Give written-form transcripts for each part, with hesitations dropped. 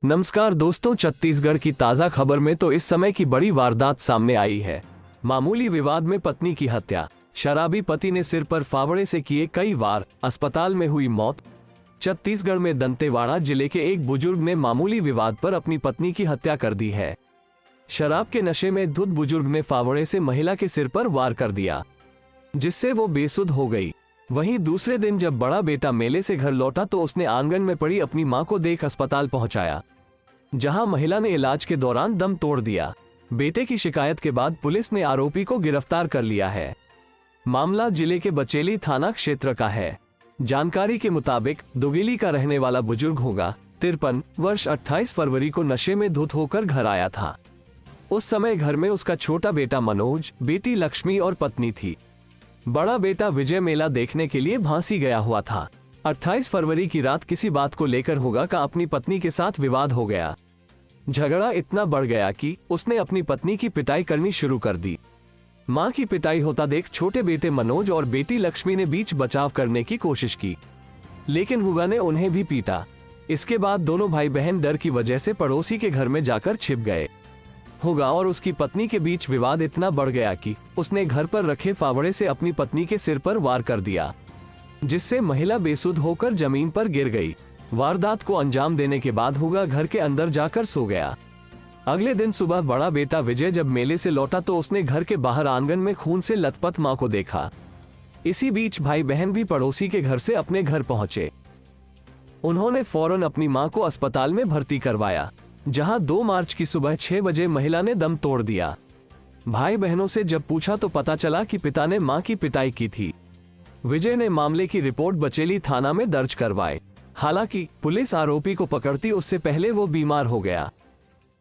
नमस्कार दोस्तों, छत्तीसगढ़ की ताज़ा खबर में तो इस समय की बड़ी वारदात सामने आई है। मामूली विवाद में पत्नी की हत्या, शराबी पति ने सिर पर फावड़े से किए कई वार, अस्पताल में हुई मौत। छत्तीसगढ़ में दंतेवाड़ा जिले के एक बुजुर्ग ने मामूली विवाद पर अपनी पत्नी की हत्या कर दी है। शराब के नशे में धुत बुजुर्ग ने फावड़े से महिला के सिर पर वार कर दिया, जिससे वो बेसुध हो गई। वहीं दूसरे दिन जब बड़ा बेटा मेले से घर लौटा तो उसने आंगन में पड़ी अपनी मां को देख अस्पताल पहुंचाया, जहां महिला ने इलाज के दौरान दम तोड़ दिया। बेटे की शिकायत के बाद पुलिस ने आरोपी को गिरफ्तार कर लिया है। मामला जिले के बचेली थाना क्षेत्र का है। जानकारी के मुताबिक दुगिली का रहने वाला बुजुर्ग होगा 53 वर्ष 28 फरवरी को नशे में धुत होकर घर आया था। उस समय घर में उसका छोटा बेटा मनोज, बेटी लक्ष्मी और पत्नी थी। बड़ा बेटा विजय मेला देखने के लिए भांसी गया हुआ था। 28 फरवरी की रात किसी बात को लेकर होगा का अपनी पत्नी के साथ विवाद हो गया। झगड़ा इतना बढ़ गया कि उसने अपनी पत्नी की पिटाई करनी शुरू कर दी। मां की पिटाई होता देख छोटे बेटे मनोज और बेटी लक्ष्मी ने बीच बचाव करने की कोशिश की, लेकिन हुगा ने उन्हें भी पीटा। इसके बाद दोनों भाई बहन डर की वजह से पड़ोसी के घर में जाकर छिप गए। हुगा और उसकी पत्नी के बीच विवाद इतना बढ़ गया कि उसने घर पर रखे फावड़े से अपनी पत्नी के सिर पर वार कर दिया, जिससे महिला बेसुध होकर जमीन पर गिर गई। वारदात को अंजाम देने के बाद हुगा घर के अंदर जाकर सो गया। अगले दिन सुबह बड़ा बेटा विजय जब मेले से लौटा तो उसने घर के बाहर आंगन में खून से लथपथ मां को देखा। इसी बीच भाई बहन भी पड़ोसी के घर से अपने घर पहुंचे। उन्होंने फौरन अपनी मां को अस्पताल में भर्ती करवाया, जहां 2 मार्च की सुबह 6 बजे महिला ने दम तोड़ दिया। भाई बहनों से जब पूछा तो पता चला कि पिता ने मां की पिटाई की थी। विजय ने मामले की रिपोर्ट बचेली थाना में दर्ज करवाई। हालांकि पुलिस आरोपी को पकड़ती उससे पहले वो बीमार हो गया,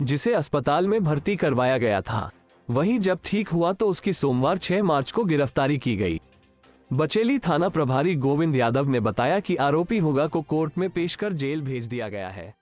जिसे अस्पताल में भर्ती करवाया गया था। वहीं जब ठीक हुआ तो उसकी सोमवार 6 मार्च को गिरफ्तारी की गई। बचेली थाना प्रभारी गोविंद यादव ने बताया कि आरोपी हुगा को कोर्ट में पेश कर जेल भेज दिया गया है।